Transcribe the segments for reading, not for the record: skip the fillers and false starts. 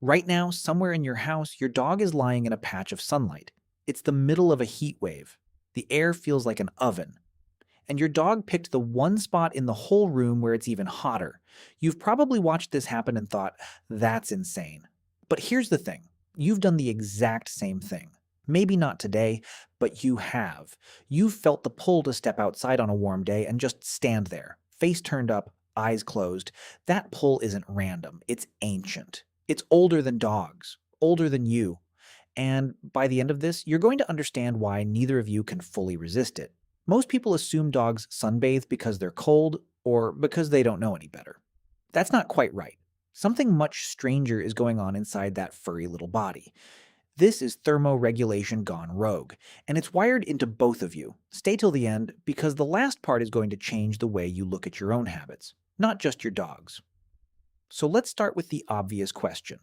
Right now, somewhere in your house, your dog is lying in a patch of sunlight. It's the middle of a heat wave. The air feels like an oven. And your dog picked the one spot in the whole room where it's even hotter. You've probably watched this happen and thought, that's insane. But here's the thing, you've done the exact same thing. Maybe not today, but you have. You've felt the pull to step outside on a warm day and just stand there, face turned up, eyes closed. That pull isn't random, it's ancient. It's older than dogs, older than you. And by the end of this, you're going to understand why neither of you can fully resist it. Most people assume dogs sunbathe because they're cold or because they don't know any better. That's not quite right. Something much stranger is going on inside that furry little body. This is thermoregulation gone rogue, and it's wired into both of you. Stay till the end because the last part is going to change the way you look at your own habits, not just your dog's. So let's start with the obvious question.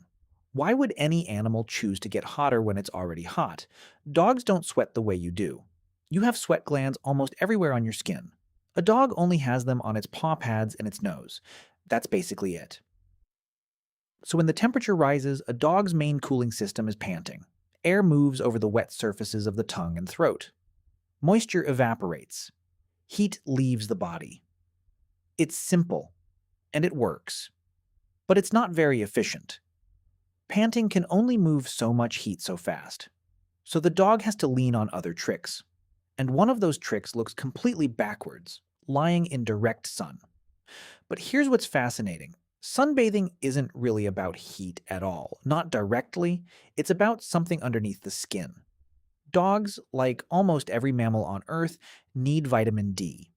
Why would any animal choose to get hotter when it's already hot? Dogs don't sweat the way you do. You have sweat glands almost everywhere on your skin. A dog only has them on its paw pads and its nose. That's basically it. So when the temperature rises, a dog's main cooling system is panting. Air moves over the wet surfaces of the tongue and throat. Moisture evaporates. Heat leaves the body. It's simple, and it works. But it's not very efficient. Panting can only move so much heat so fast. So the dog has to lean on other tricks. And one of those tricks looks completely backwards, lying in direct sun. But here's what's fascinating. Sunbathing isn't really about heat at all. Not directly. It's about something underneath the skin. Dogs, like almost every mammal on Earth, need vitamin D.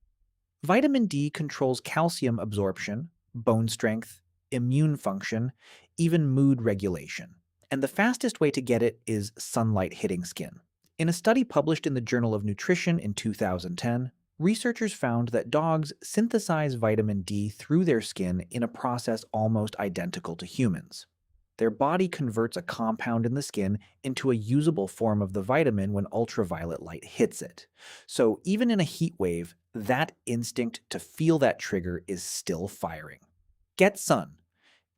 Vitamin D controls calcium absorption, bone strength, immune function, even mood regulation. And the fastest way to get it is sunlight hitting skin. In a study published in the Journal of Nutrition in 2010, researchers found that dogs synthesize vitamin D through their skin in a process almost identical to humans. Their body converts a compound in the skin into a usable form of the vitamin when ultraviolet light hits it. So even in a heat wave, that instinct to feel that trigger is still firing. Get sun,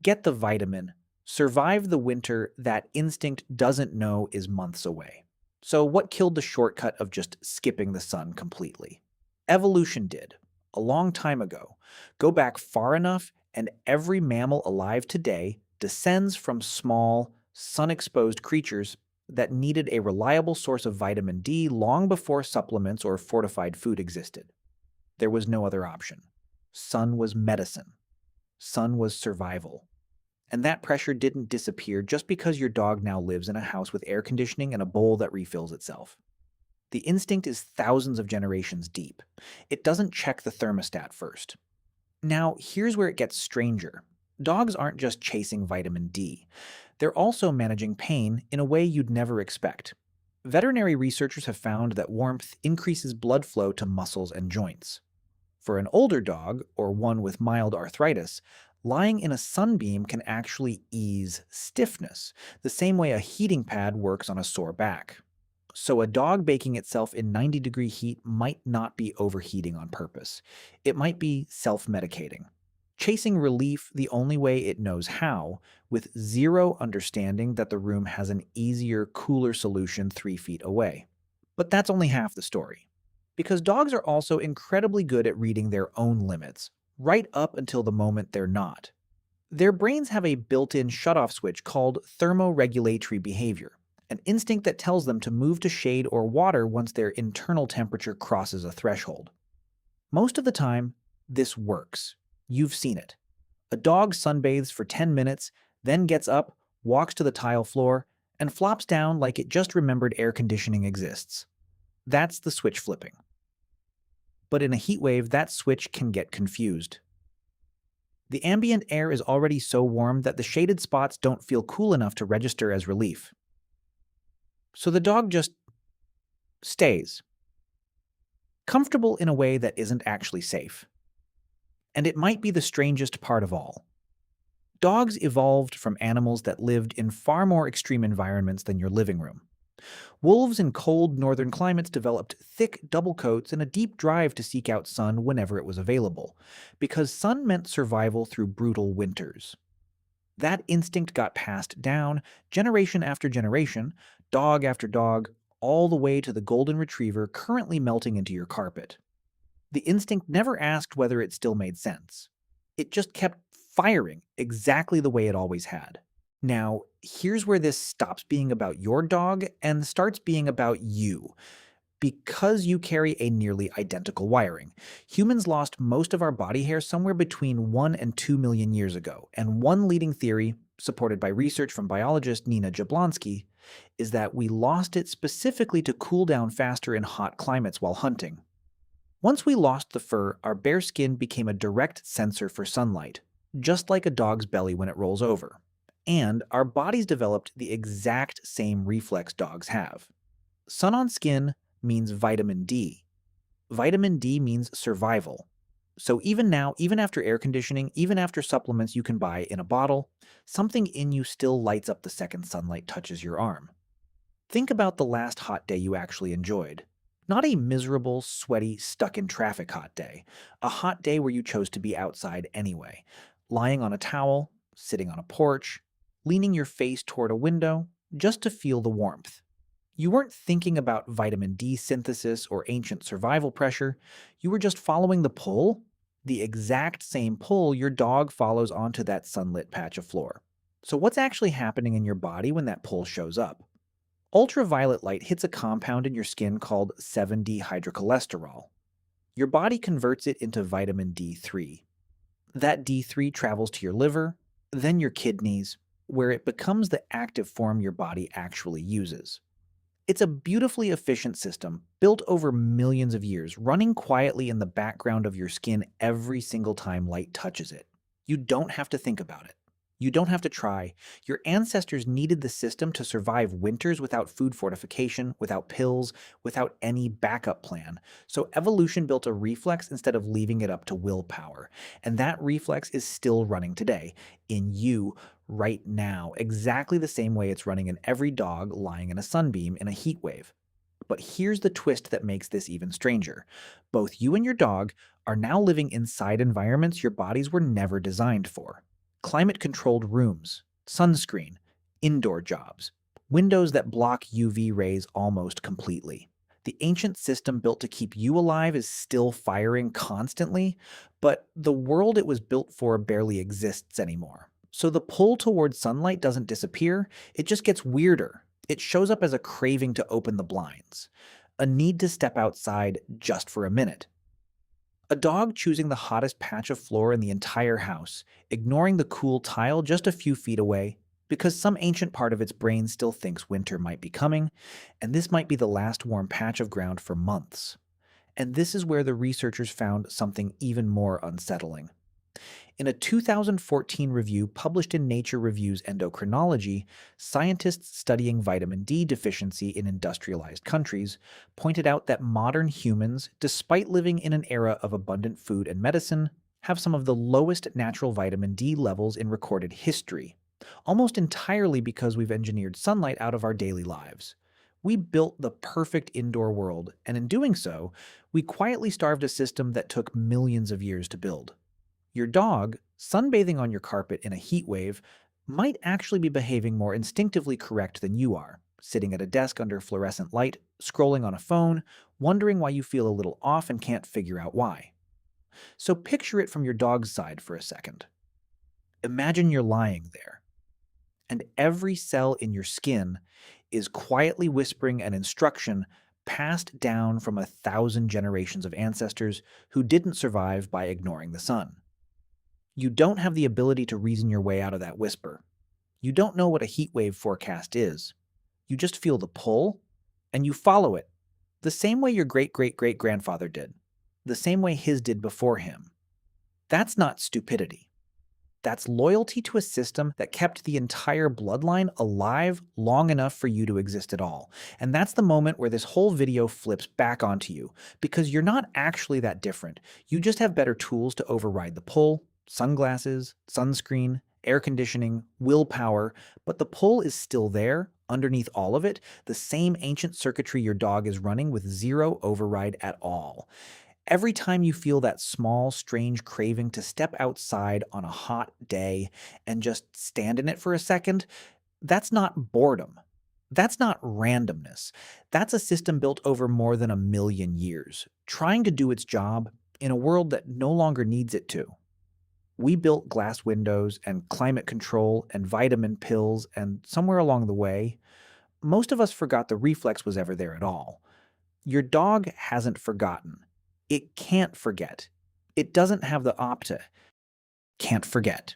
get the vitamin, survive the winter that instinct doesn't know is months away. So what killed the shortcut of just skipping the sun completely? Evolution did, a long time ago. Go back far enough and every mammal alive today descends from small, sun-exposed creatures that needed a reliable source of vitamin D long before supplements or fortified food existed. There was no other option. Sun was medicine. Sun was survival. And that pressure didn't disappear just because your dog now lives in a house with air conditioning and a bowl that refills itself. The instinct is thousands of generations deep. It doesn't check the thermostat first. Now, here's where it gets stranger. Dogs aren't just chasing vitamin D. They're also managing pain in a way you'd never expect. Veterinary researchers have found that warmth increases blood flow to muscles and joints. For an older dog, or one with mild arthritis, lying in a sunbeam can actually ease stiffness, the same way a heating pad works on a sore back. So a dog baking itself in 90-degree heat might not be overheating on purpose. It might be self-medicating, chasing relief the only way it knows how, with zero understanding that the room has an easier, cooler solution 3 feet away. But that's only half the story. Because dogs are also incredibly good at reading their own limits, right up until the moment they're not. Their brains have a built-in shutoff switch called thermoregulatory behavior, an instinct that tells them to move to shade or water once their internal temperature crosses a threshold. Most of the time, this works. You've seen it. A dog sunbathes for 10 minutes, then gets up, walks to the tile floor, and flops down like it just remembered air conditioning exists. That's the switch flipping. But in a heat wave, that switch can get confused. The ambient air is already so warm that the shaded spots don't feel cool enough to register as relief. So the dog just stays, comfortable in a way that isn't actually safe. And it might be the strangest part of all. Dogs evolved from animals that lived in far more extreme environments than your living room. Wolves in cold northern climates developed thick double coats and a deep drive to seek out sun whenever it was available, because sun meant survival through brutal winters. That instinct got passed down generation after generation, dog after dog, all the way to the golden retriever currently melting into your carpet. The instinct never asked whether it still made sense. It just kept firing exactly the way it always had. Now, here's where this stops being about your dog and starts being about you. Because you carry a nearly identical wiring, humans lost most of our body hair somewhere between 1 and 2 million years ago, and one leading theory, supported by research from biologist Nina Jablonski, is that we lost it specifically to cool down faster in hot climates while hunting. Once we lost the fur, our bare skin became a direct sensor for sunlight, just like a dog's belly when it rolls over. And our bodies developed the exact same reflex dogs have. Sun on skin means vitamin D. Vitamin D means survival. So even now, even after air conditioning, even after supplements you can buy in a bottle, something in you still lights up the second sunlight touches your arm. Think about the last hot day you actually enjoyed. Not a miserable, sweaty, stuck in traffic hot day. A hot day where you chose to be outside anyway. Lying on a towel, sitting on a porch, leaning your face toward a window, just to feel the warmth. You weren't thinking about vitamin D synthesis or ancient survival pressure. You were just following the pull, the exact same pull your dog follows onto that sunlit patch of floor. So what's actually happening in your body when that pull shows up? Ultraviolet light hits a compound in your skin called 7-dehydrocholesterol. Your body converts it into vitamin D3. That D3 travels to your liver, then your kidneys, where it becomes the active form your body actually uses. It's a beautifully efficient system built over millions of years, running quietly in the background of your skin every single time light touches it. You don't have to think about it. You don't have to try. Your ancestors needed the system to survive winters without food fortification, without pills, without any backup plan. So evolution built a reflex instead of leaving it up to willpower. And that reflex is still running today, in you, right now, exactly the same way it's running in every dog lying in a sunbeam in a heat wave. But here's the twist that makes this even stranger. Both you and your dog are now living inside environments your bodies were never designed for. Climate-controlled rooms, sunscreen, indoor jobs, windows that block UV rays almost completely. The ancient system built to keep you alive is still firing constantly, but the world it was built for barely exists anymore. So the pull towards sunlight doesn't disappear, it just gets weirder. It shows up as a craving to open the blinds, a need to step outside just for a minute. A dog choosing the hottest patch of floor in the entire house, ignoring the cool tile just a few feet away, because some ancient part of its brain still thinks winter might be coming, and this might be the last warm patch of ground for months. And this is where the researchers found something even more unsettling. In a 2014 review published in Nature Reviews Endocrinology, scientists studying vitamin D deficiency in industrialized countries pointed out that modern humans, despite living in an era of abundant food and medicine, have some of the lowest natural vitamin D levels in recorded history, almost entirely because we've engineered sunlight out of our daily lives. We built the perfect indoor world, and in doing so, we quietly starved a system that took millions of years to build. Your dog, sunbathing on your carpet in a heat wave, might actually be behaving more instinctively correct than you are, sitting at a desk under fluorescent light, scrolling on a phone, wondering why you feel a little off and can't figure out why. So picture it from your dog's side for a second. Imagine you're lying there, and every cell in your skin is quietly whispering an instruction passed down from 1,000 generations of ancestors who didn't survive by ignoring the sun. You don't have the ability to reason your way out of that whisper. You don't know what a heat wave forecast is. You just feel the pull, and you follow it, the same way your great-great-great-grandfather did, the same way his did before him. That's not stupidity. That's loyalty to a system that kept the entire bloodline alive long enough for you to exist at all. And that's the moment where this whole video flips back onto you, because you're not actually that different. You just have better tools to override the pull, sunglasses, sunscreen, air conditioning, willpower, but the pull is still there, underneath all of it, the same ancient circuitry your dog is running with zero override at all. Every time you feel that small, strange craving to step outside on a hot day and just stand in it for a second, that's not boredom. That's not randomness. That's a system built over more than 1 million years, trying to do its job in a world that no longer needs it to. We built glass windows and climate control and vitamin pills, and somewhere along the way, most of us forgot the reflex was ever there at all. Your dog hasn't forgotten. It can't forget. It doesn't have the can't forget.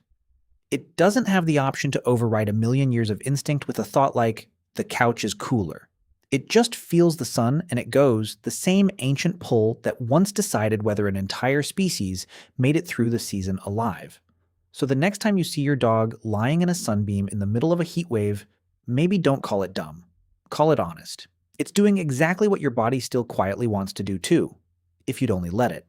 It doesn't have the option to override 1 million years of instinct with a thought like, the couch is cooler. It just feels the sun and it goes, the same ancient pull that once decided whether an entire species made it through the season alive. So the next time you see your dog lying in a sunbeam in the middle of a heat wave, maybe don't call it dumb. Call it honest. It's doing exactly what your body still quietly wants to do too, if you'd only let it.